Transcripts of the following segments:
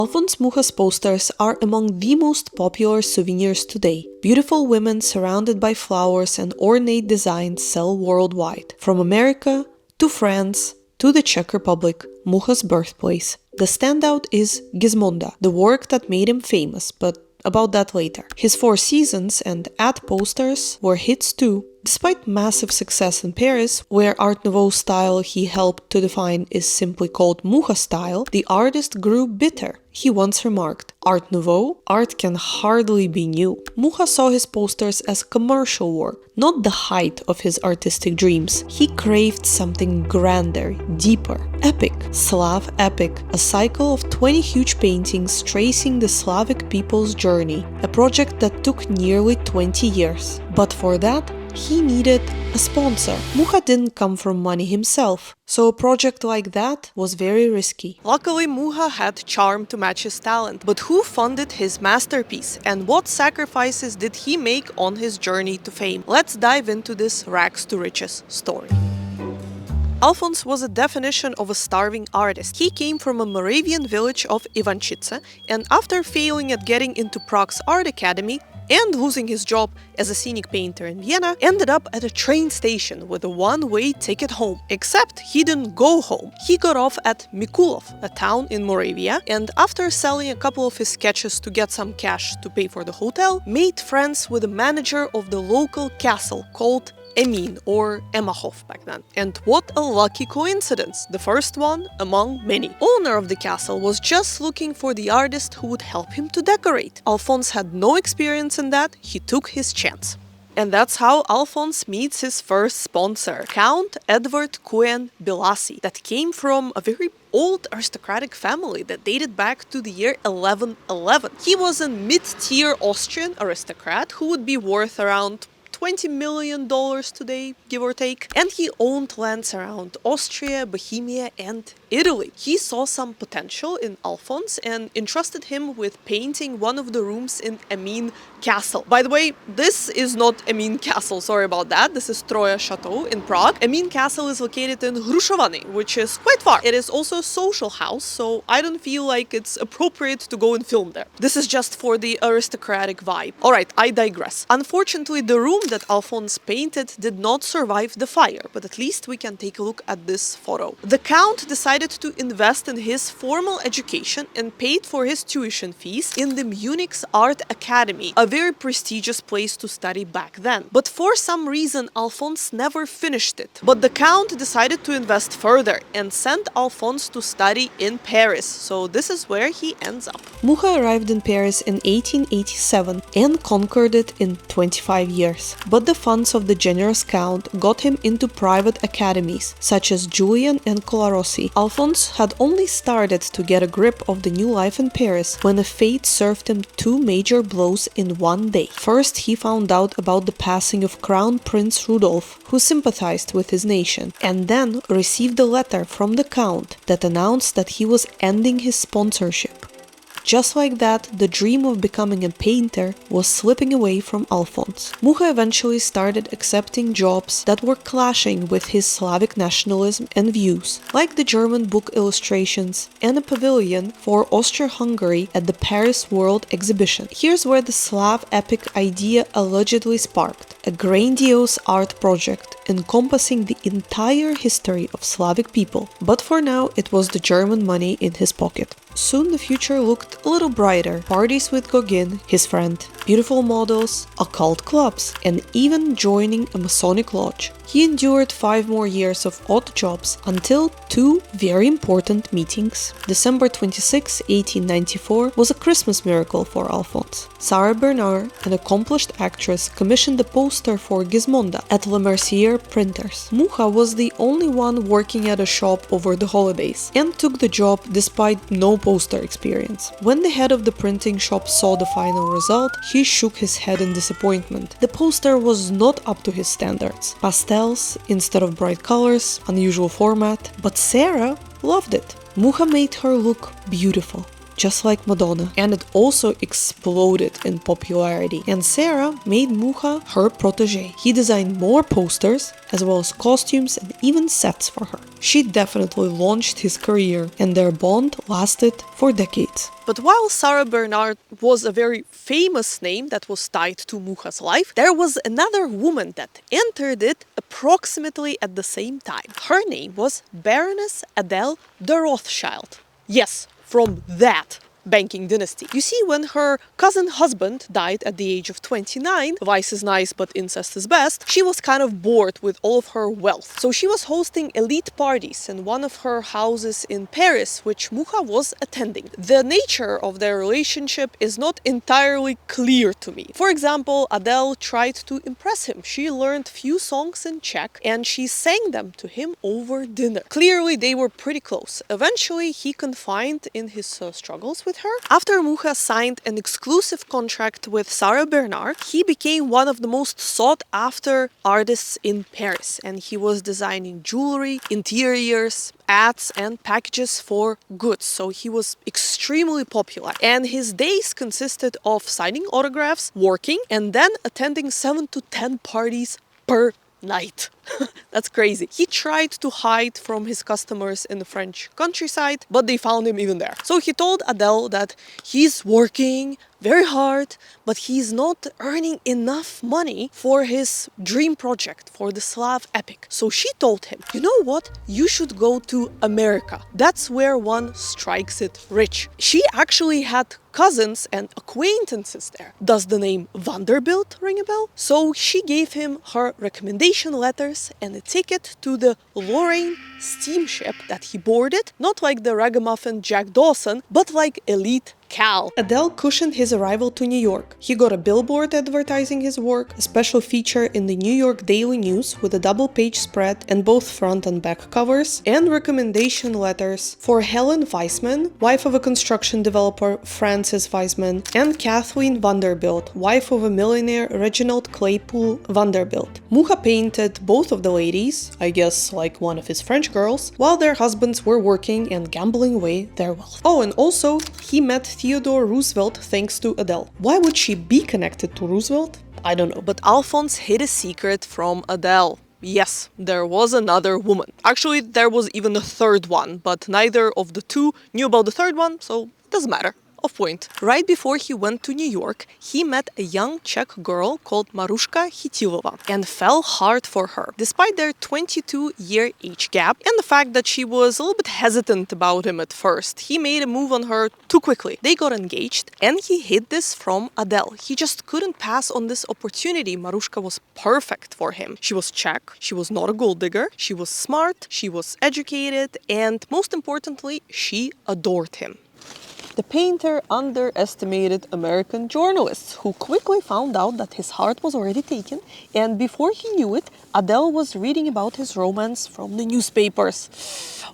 Alfons Mucha's posters are among the most popular souvenirs today. Beautiful women surrounded by flowers and ornate designs sell worldwide, from America to France to the Czech Republic, Mucha's birthplace. The standout is Gismonda, the work that made him famous, but about that later. His Four Seasons and Ad posters were hits too. Despite massive success in Paris, where Art Nouveau style he helped to define is simply called Mucha style, the artist grew bitter. He once remarked, "Art Nouveau? Art can hardly be new." Mucha saw his posters as commercial work, not the height of his artistic dreams. He craved something grander, deeper, epic. Slav epic, a cycle of 20 huge paintings tracing the Slavic people's journey, a project that took nearly 20 years. But for that, he needed a sponsor. Mucha didn't come from money himself, so a project like that was very risky. Luckily, Mucha had charm to match his talent, but who funded his masterpiece and what sacrifices did he make on his journey to fame? Let's dive into this rags to riches story. Alfons was a definition of a starving artist. He came from a Moravian village of Ivančice, and after failing at getting into Prague's art academy, and losing his job as a scenic painter in Vienna, ended up at a train station with a one-way ticket home. Except he didn't go home. He got off at Mikulov, a town in Moravia, and after selling a couple of his sketches to get some cash to pay for the hotel, made friends with the manager of the local castle called Emín, or Emachov back then. And what a lucky coincidence, the first one among many. Owner of the castle was just looking for the artist who would help him to decorate. Alfons had no experience in that, he took his chance. And that's how Alfons meets his first sponsor, Count Edward Kuen Bilasi, that came from a very old aristocratic family that dated back to the year 1111. He was a mid-tier Austrian aristocrat who would be worth around $20 million today, give or take, and he owned lands around Austria, Bohemia, and Italy. He saw some potential in Alfons and entrusted him with painting one of the rooms in Emín Castle. By the way, this is not Emín Castle, sorry about that, this is Troja Chateau in Prague. Emín Castle is located in Hrušovany, which is quite far. It is also a social house, so I don't feel like it's appropriate to go and film there. This is just for the aristocratic vibe. Alright, I digress. Unfortunately, the room that Alfons painted did not survive the fire, but at least we can take a look at this photo. The Count decided to invest in his formal education and paid for his tuition fees in the Munich's Art Academy, a very prestigious place to study back then. But for some reason, Alfons never finished it. But the Count decided to invest further and sent Alfons to study in Paris, so this is where he ends up. Mucha arrived in Paris in 1887 and conquered it in 25 years. But the funds of the generous Count got him into private academies, such as Julian and Colarossi. Alfons had only started to get a grip of the new life in Paris when a fate served him two major blows in one day. First, he found out about the passing of Crown Prince Rudolf, who sympathized with his nation, and then received a letter from the Count that announced that he was ending his sponsorship. Just like that, the dream of becoming a painter was slipping away from Alfons. Mucha eventually started accepting jobs that were clashing with his Slavic nationalism and views, like the German book illustrations and a pavilion for Austria-Hungary at the Paris World Exhibition. Here's where the Slav epic idea allegedly sparked: a grandiose art project encompassing the entire history of Slavic people. But for now, it was the German money in his pocket. Soon the future looked a little brighter. Parties with Gauguin, his friend, beautiful models, occult clubs, and even joining a Masonic lodge. He endured 5 more years of odd jobs until 2 very important meetings. December 26, 1894 was a Christmas miracle for Alfons. Sarah Bernard, an accomplished actress, commissioned a poster for Gismonda at Le Mercier Printers. Mucha was the only one working at a shop over the holidays and took the job despite no poster experience. When the head of the printing shop saw the final result, he shook his head in disappointment. The poster was not up to his standards. Pastels instead of bright colors, unusual format, but Sarah loved it. Mucha made her look beautiful. just like Madonna, and it also exploded in popularity. And Sarah made Mucha her protege. He designed more posters, as well as costumes and even sets for her. She definitely launched his career, and their bond lasted for decades. But while Sarah Bernhardt was a very famous name that was tied to Mucha's life, there was another woman that entered it approximately at the same time. Her name was Baroness Adele de Rothschild. Yes, from that banking dynasty. You see, when her cousin husband died at the age of 29, vice is nice but incest is best, she was kind of bored with all of her wealth. So she was hosting elite parties in one of her houses in Paris, which Mucha was attending. The nature of their relationship is not entirely clear to me. For example, Adele tried to impress him. She learned few songs in Czech and she sang them to him over dinner. Clearly, they were pretty close. Eventually, he confided in his struggles with her. After Mucha signed an exclusive contract with Sarah Bernhardt, he became one of the most sought-after artists in Paris, and he was designing jewelry, interiors, ads and packages for goods. So he was extremely popular, and his days consisted of signing autographs, working, and then attending 7 to 10 parties per night. That's crazy. He tried to hide from his customers in the French countryside, but they found him even there. So he told Adele that he's working very hard, but he's not earning enough money for his dream project, for the Slav epic. So she told him, you know what? You should go to America. That's where one strikes it rich. She actually had cousins and acquaintances there. Does the name Vanderbilt ring a bell? So she gave him her recommendation letters and a ticket to the Lorraine steamship that he boarded, not like the ragamuffin Jack Dawson, but like elite Cal. Adele cushioned his arrival to New York. He got a billboard advertising his work, a special feature in the New York Daily News with a double-page spread and both front and back covers, and recommendation letters for Helen Weissman, wife of a construction developer Francis Weissman, and Kathleen Vanderbilt, wife of a millionaire Reginald Claypool Vanderbilt. Mucha painted both of the ladies, I guess like one of his French girls, while their husbands were working and gambling away their wealth. Oh, and also, he met Theodore Roosevelt thanks to Adele. Why would she be connected to Roosevelt? I don't know. But Alphonse hid a secret from Adele. Yes, there was another woman. Actually, there was even a third one, but neither of the two knew about the third one, so it doesn't matter. Off point. Right before he went to New York, he met a young Czech girl called Maruška Chytilova and fell hard for her. Despite their 22-year age gap and the fact that she was a little bit hesitant about him at first, he made a move on her too quickly. They got engaged and he hid this from Adele. He just couldn't pass on this opportunity. Maruška was perfect for him. She was Czech, she was not a gold digger, she was smart, she was educated, and most importantly, she adored him. The painter underestimated American journalists, who quickly found out that his heart was already taken, and before he knew it, Adele was reading about his romance from the newspapers.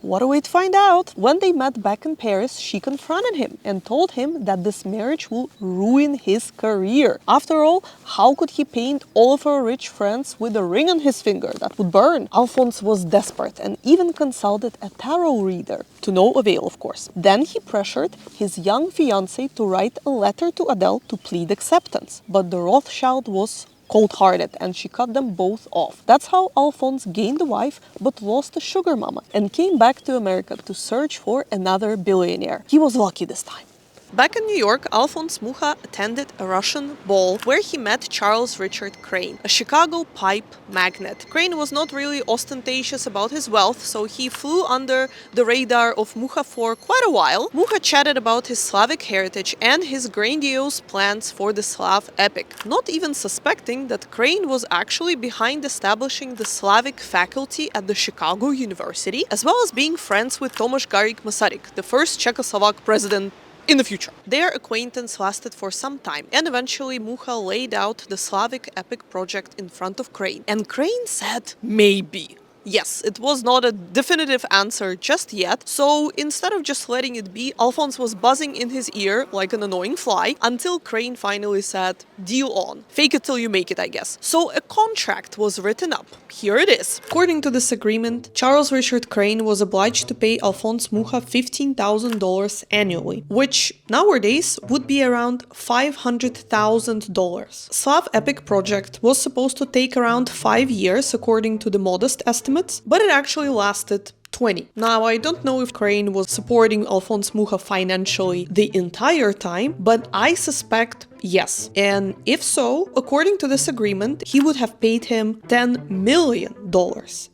What a way to find out! When they met back in Paris, she confronted him and told him that this marriage will ruin his career. After all, how could he paint all of her rich friends with a ring on his finger that would burn? Alphonse was desperate and even consulted a tarot reader, to no avail, of course. Then he pressured his young fiancée to write a letter to Adele to plead acceptance. But the Rothschild was cold-hearted and she cut them both off. That's how Alphonse gained a wife but lost a sugar mama and came back to America to search for another billionaire. He was lucky this time. Back in New York, Alfons Mucha attended a Russian ball where he met Charles Richard Crane, a Chicago pipe magnate. Crane was not really ostentatious about his wealth, so he flew under the radar of Mucha for quite a while. Mucha chatted about his Slavic heritage and his grandiose plans for the Slav epic, not even suspecting that Crane was actually behind establishing the Slavic faculty at the Chicago University, as well as being friends with Tomáš Garrigue Masaryk, the first Czechoslovak president in the future. Their acquaintance lasted for some time, and eventually Mucha laid out the Slavic epic project in front of Crane. And Crane said, maybe. Yes, it was not a definitive answer just yet, so instead of just letting it be, Alfons was buzzing in his ear like an annoying fly until Crane finally said, "Deal on. Fake it till you make it, I guess." So a contract was written up. Here it is. According to this agreement, Charles Richard Crane was obliged to pay Alfons Mucha $15,000 annually, which nowadays would be around $500,000. Slav Epic project was supposed to take around 5 years according to the modest estimates, but it actually lasted 20. Now, I don't know if Crane was supporting Alfons Mucha financially the entire time, but I suspect yes. And if so, according to this agreement, he would have paid him $10 million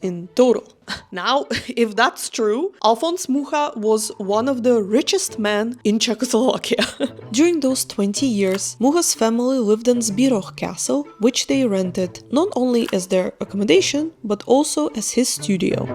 in total. Now, if that's true, Alfons Mucha was one of the richest men in Czechoslovakia. During those 20 years, Mucha's family lived in Zbirov Castle, which they rented not only as their accommodation, but also as his studio.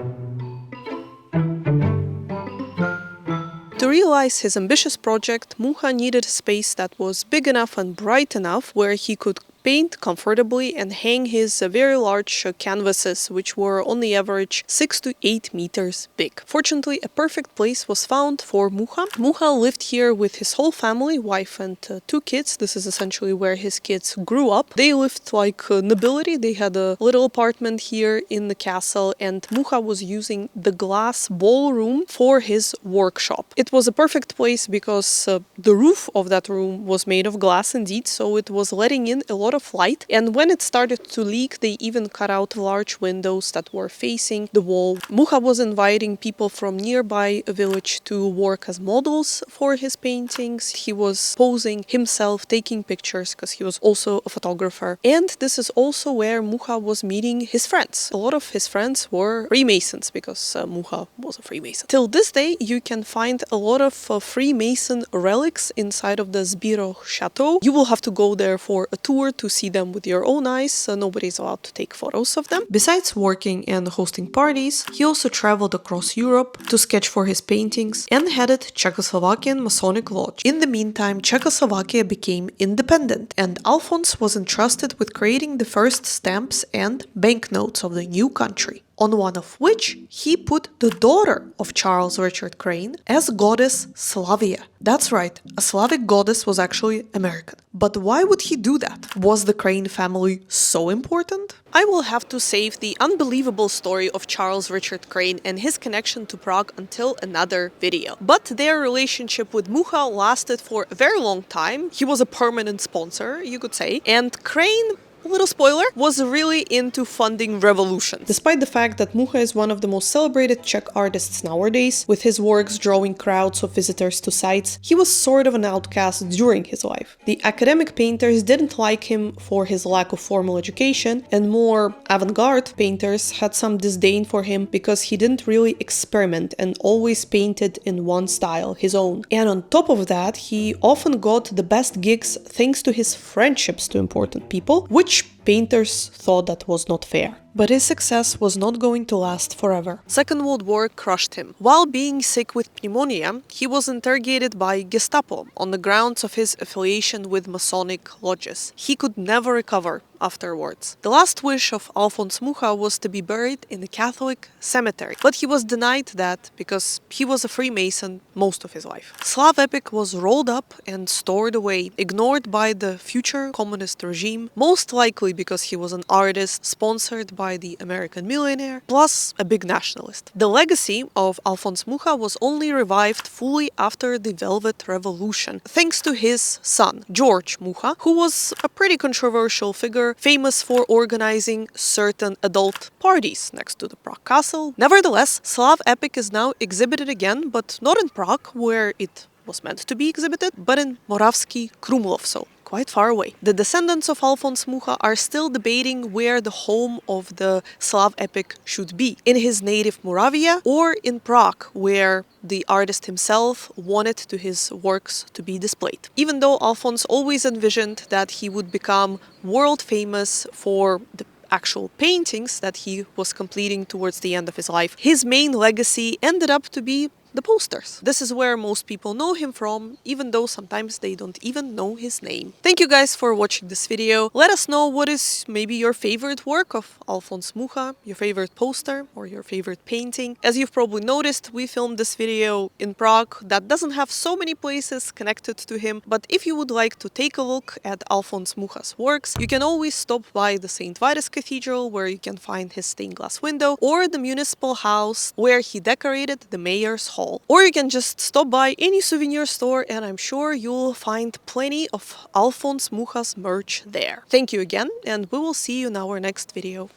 To realize his ambitious project, Mucha needed a space that was big enough and bright enough where he could paint comfortably and hang his very large canvases, which were on the average 6 to 8 meters big. Fortunately, a perfect place was found for Mucha. Mucha lived here with his whole family, wife and 2 kids. This is essentially where his kids grew up. They lived like nobility. They had a little apartment here in the castle, and Mucha was using the glass ballroom for his workshop. It was a perfect place because the roof of that room was made of glass indeed, so it was letting in a lot of light, and when it started to leak, they even cut out large windows that were facing the wall. Mucha was inviting people from nearby a village to work as models for his paintings. He was posing himself, taking pictures, because he was also a photographer. And this is also where Mucha was meeting his friends. A lot of his friends were Freemasons, because Mucha was a Freemason. Till this day, you can find a lot of Freemason relics inside of the Zbirov Chateau. You will have to go there for a tour to see them with your own eyes, so nobody's allowed to take photos of them. Besides working and hosting parties, he also traveled across Europe to sketch for his paintings and headed Czechoslovakian Masonic Lodge. In the meantime, Czechoslovakia became independent, and Alfons was entrusted with creating the first stamps and banknotes of the new country, on one of which he put the daughter of Charles Richard Crane as goddess Slavia. That's right, a Slavic goddess was actually American. But why would he do that? Was the Crane family so important? I will have to save the unbelievable story of Charles Richard Crane and his connection to Prague until another video. But their relationship with Mucha lasted for a very long time. He was a permanent sponsor, you could say, and Crane, little spoiler, was really into funding revolutions. Despite the fact that Mucha is one of the most celebrated Czech artists nowadays, with his works drawing crowds of visitors to sites, he was sort of an outcast during his life. The academic painters didn't like him for his lack of formal education, and more avant-garde painters had some disdain for him because he didn't really experiment and always painted in one style, his own. And on top of that, he often got the best gigs thanks to his friendships to important people, which painters thought that was not fair. But his success was not going to last forever. Second World War crushed him. While being sick with pneumonia, he was interrogated by Gestapo on the grounds of his affiliation with Masonic lodges. He could never recover afterwards. The last wish of Alfons Mucha was to be buried in a Catholic cemetery, but he was denied that because he was a Freemason most of his life. Slav Epic was rolled up and stored away, ignored by the future communist regime, most likely because he was an artist sponsored by the American millionaire, plus a big nationalist. The legacy of Alfons Mucha was only revived fully after the Velvet Revolution, thanks to his son, George Mucha, who was a pretty controversial figure, famous for organizing certain adult parties next to the Prague castle. Nevertheless, Slav Epic is now exhibited again, but not in Prague, where it was meant to be exhibited, but in Moravský Krumlov, so quite far away. The descendants of Alfons Mucha are still debating where the home of the Slav Epic should be, in his native Moravia or in Prague, where the artist himself wanted to his works to be displayed. Even though Alfons always envisioned that he would become world famous for the actual paintings that he was completing towards the end of his life, his main legacy ended up to be the posters. This is where most people know him from, even though sometimes they don't even know his name. Thank you guys for watching this video. Let us know what is maybe your favorite work of Alfons Mucha, your favorite poster or your favorite painting. As you've probably noticed, we filmed this video in Prague that doesn't have so many places connected to him, but if you would like to take a look at Alfons Mucha's works, you can always stop by the St. Vitus Cathedral, where you can find his stained glass window, or the municipal house where he decorated the mayor's hall. Or you can just stop by any souvenir store and I'm sure you'll find plenty of Alfons Mucha's merch there. Thank you again, and we will see you in our next video.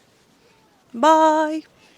Bye!